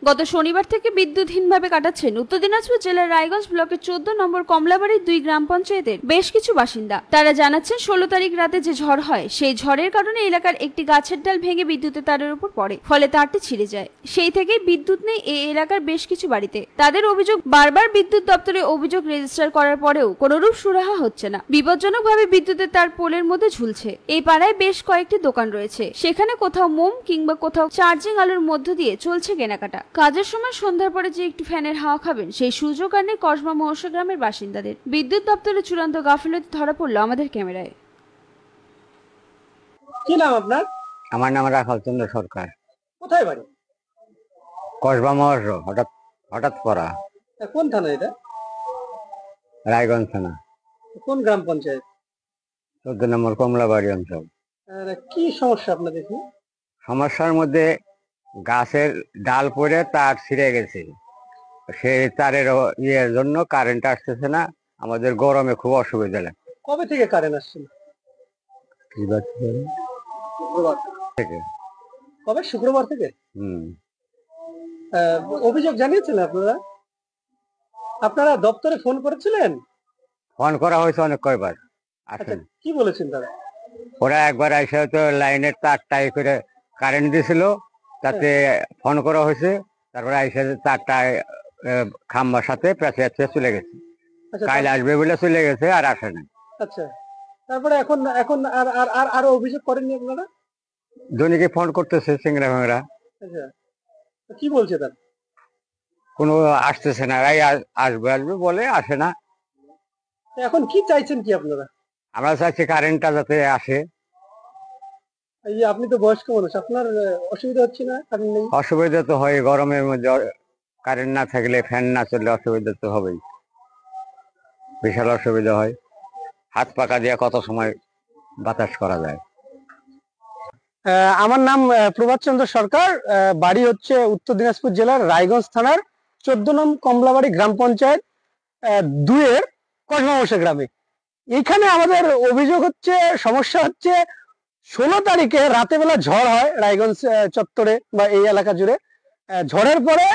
গত শনিবার থেকে বিদ্যুৎহীনভাবে কাটাচ্ছেন উত্তর দিনাজপুর জেলার রায়গঞ্জ ব্লকের 14 নম্বর কমলাবাড়ির 2 গ্রাম পঞ্চায়েতের বেশ কিছু বাসিন্দা। তারা জানাচ্ছেন 16 তারিখ রাতে যে ঝড় হয় সেই ঝড়ের কারণে এলাকার একটি গাছের ডাল ভেঙে বিদ্যুতের তারের উপর পড়ে, ফলে তারটি ছিঁড়ে যায়। সেই থেকেই বিদ্যুৎ নেই এই এলাকার বেশ কিছু বাড়িতে। তাদের অভিযোগ, বারবার বিদ্যুৎ দপ্তরে অভিযোগ রেজিস্টার করার পরেও কোনরূপ সুরাহা হচ্ছে না। বিপজ্জনকভাবে বিদ্যুতের তার পোলের মধ্যে ঝুলছে। এই পাড়ায় বেশ কয়েকটি দোকান রয়েছে, সেখানে কোথাও মোম কিংবা কোথাও চার্জিং আলোর মধ্য দিয়ে চলছে কেনাকাটা। কাজের সময় সন্ধ্যার পরে যে একটু ফ্যানের হাওয়া খাবেন সেই সুযোগ আর নেই কসবা মহসা গ্রামের বাসিন্দাদের। বিদ্যুৎ দপ্তরের চূড়ান্ত গাফিলতি ধরা পড়লো আমাদের ক্যামেরায়। কি নাম আপনার? আমার নাম রাখাল চন্দ্র সরকার। কোথায় বাড়ি? কসবা মহসা। হঠাৎ হঠাৎ পড়া। কোন থানা এটা? রায়গঞ্জ থানা। কোন গ্রাম পঞ্চায়েত? 14 নম্বর কমলাবাড়ি অঞ্চল। কি সমস্যা আপনাদের এখানে? সমস্যার মধ্যে গাছের ডাল পড়ে তার ছিঁড়ে গেছে, সেই তারের ইয়ের জন্য কারেন্ট আসতেছে না। আমাদের গরমে খুব অসুবিধা লাগে। কবে থেকে কারেন্ট আসছে না? শুক্রবার থেকে। কবে? শুক্রবার থেকে। অভিযোগ জানিয়েছিলেন আপনারা? আপনারা দপ্তরে ফোন করেছিলেন? ফোন করা হয়েছে অনেক কয়বার। আসেন। কি বলেছেন তারা? ওরা একবার এসে তো লাইনের তারটাই করে কারেন্ট দিয়েছিল, তাতে ফোন করা হয়েছে। তারপরে এসে তারটা খাম্বার সাথে পেঁচে চলে গেছে। কাল আসবে বলে চলে গেছে, আর আসে না। আচ্ছা, তারপরে এখন এখন আর আর আর আরো অভিযোগ করেননি আপনারা? জনিকে ফোন করতেছে সিংড়া ভাঙড়া। আচ্ছা, কি বলছে তার? কোনো আসতেছে না। আসবে আসবে বলে আসে না। এখন কি চাইছেন কি আপনারা? আমরা চাইছি কারেন্টটা যাতে আসে। এই যে আপনি তো বয়স্ক মানুষ, আপনার অসুবিধা হচ্ছে না? কারেন্ট নেই? অসুবিধা তো হয়, গরমের মধ্যে কারেন্ট না থাকলে, ফ্যান না চললে অসুবিধা তো হবেই। বিশাল অসুবিধা হয়। হাত পাকা দিয়ে কত সময় বাতাস করা যায়। আমার নাম প্রভাত চন্দ্র সরকার। বাড়ি হচ্ছে উত্তর দিনাজপুর জেলার রায়গঞ্জ থানার 14 নং কমলাবাড়ি গ্রাম পঞ্চায়েত 2 এর কসবা গ্রামে। এখানে আমাদের অভিযোগ হচ্ছে, সমস্যা হচ্ছে 16 তারিখে রাতে বেলা ঝড় হয় রায়গঞ্জ চত্বরে বা এই এলাকা জুড়ে। ঝড়ের পরে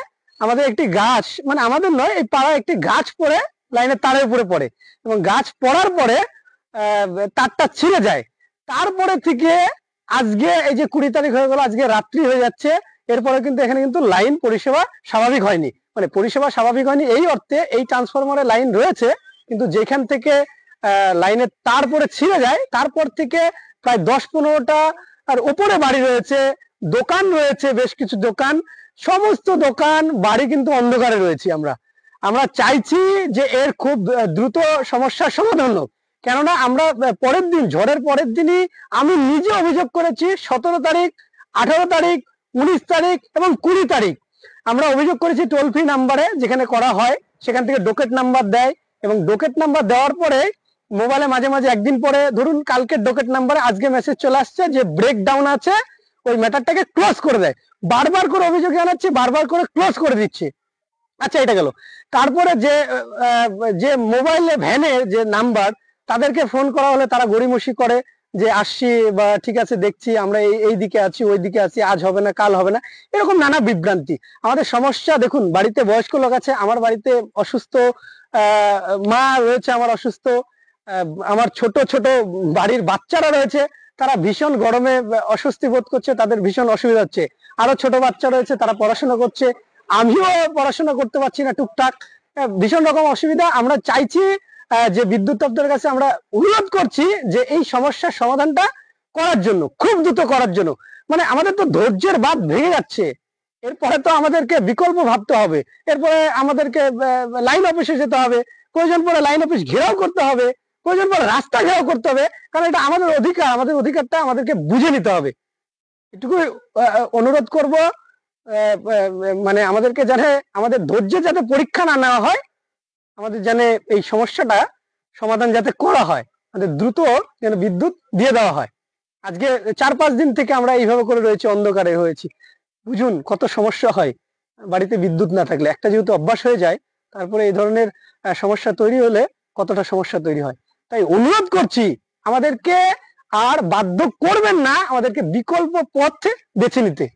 আমাদের একটি গাছ, মানে আমাদের নয়, এই পাড়ায় একটি গাছ পড়ে লাইনের তারের উপরে পড়ে, এবং গাছ পড়ার পরে তারটা ছিঁড়ে যায়। তারপরে থেকে আজকে এই যে 20 তারিখ হয়ে গেল, আজকে রাত্রি হয়ে যাচ্ছে। এরপরে কিন্তু এখানে কিন্তু লাইন পরিষেবা স্বাভাবিক হয়নি। মানে পরিষেবা স্বাভাবিক হয়নি এই অর্থে, এই ট্রান্সফরমারে লাইন রয়েছে, কিন্তু যেখান থেকে লাইনের তার পরে ছিঁড়ে যায়, তারপর থেকে প্রায় 10-15টা আর উপরে বাড়ি রয়েছে, দোকান রয়েছে, বেশ কিছু দোকান, সমস্ত দোকান বাড়ি কিন্তু অন্ধকারে রয়েছি আমরা। আমরা চাইছি যে এর খুব দ্রুত সমস্যার সমাধান হোক। কেননা আমরা পরের দিন, ঝড়ের পরের দিনই আমি নিজে অভিযোগ করেছি। 17 তারিখ, 18 তারিখ, 19 তারিখ এবং 20 তারিখ আমরা অভিযোগ করেছি টোল ফ্রি নাম্বারে, যেখানে করা হয় সেখান থেকে ডোকেট নাম্বার দেয়, এবং ডোকেট নাম্বার দেওয়ার পরে মোবাইলে মাঝে মাঝে একদিন পরে, ধরুন কালকের ডোকেট নাম্বারে আজকে মেসেজ চলে আসছে যে ব্রেক ডাউন আছে, ওই ম্যাটারটাকে ক্লোজ করে দেয়। বারবার করে অভিযোগ জানাচ্ছি, বারবার করে ক্লোজ করে দিচ্ছে। আচ্ছা, এটা গেল। তারপরে যে মোবাইলে ভ্যানের যে নাম্বার, তাদেরকে ফোন করা হলে তারা গড়িমসি করে যে আসছি, বা ঠিক আছে দেখছি, আমরা এই দিকে আছি, ওই দিকে আছি, আজ হবে না, কাল হবে না, এরকম নানা বিভ্রান্তি। আমাদের সমস্যা দেখুন, বাড়িতে বয়স্ক লোক আছে, আমার বাড়িতে অসুস্থ মা রয়েছে, আমার অসুস্থ, আমার ছোট ছোট বাড়ির বাচ্চারা রয়েছে, তারা ভীষণ গরমে অস্বস্তি বোধ করছে, তাদের ভীষণ অসুবিধা হচ্ছে। আরো ছোট বাচ্চা রয়েছে, তারা পড়াশোনা করছে, আমিও পড়াশোনা করতে পারছি না টুকটাক, ভীষণ রকম অসুবিধা। আমরা চাইছি যে বিদ্যুৎ দপ্তরের কাছে আমরা অনুরোধ করছি যে এই সমস্যার সমাধানটা করার জন্য, খুব দ্রুত করার জন্য। মানে আমাদের তো ধৈর্যের বাঁধ ভেঙে যাচ্ছে। এরপরে তো আমাদেরকে বিকল্প ভাবতে হবে। এরপরে আমাদেরকে লাইন অফিসে যেতে হবে, প্রয়োজন পড়ে লাইন অফিস ঘেরাও করতে হবে, প্রয়োজন পড়ে রাস্তা ঘেরাও করতে হবে, কারণ এটা আমাদের অধিকার। আমাদের অধিকারটা আমাদেরকে বুঝে নিতে হবে। এটুকু অনুরোধ করব। মানে আমাদেরকে জানে, আমাদের ধৈর্যের যাতে পরীক্ষা না নেওয়া হয়, আমাদের জানে এই সমস্যাটা সমাধান যাতে করা হয়, আমাদের দ্রুত যেন বিদ্যুৎ দিয়ে দেওয়া হয়। আজকে 4-5 দিন থেকে আমরা এইভাবে করে রয়েছি, অন্ধকারে হয়েছি। বুঝুন কত সমস্যা হয় বাড়িতে বিদ্যুৎ না থাকলে। একটা যেহেতু অভ্যাস হয়ে যায়, তারপরে এই ধরনের সমস্যা তৈরি হলে কতটা সমস্যা তৈরি হয়। তাই অনুরোধ করছি, আমাদেরকে আর বাধ্য করবেন না, আমাদেরকে বিকল্প পথ বেছে নিতে।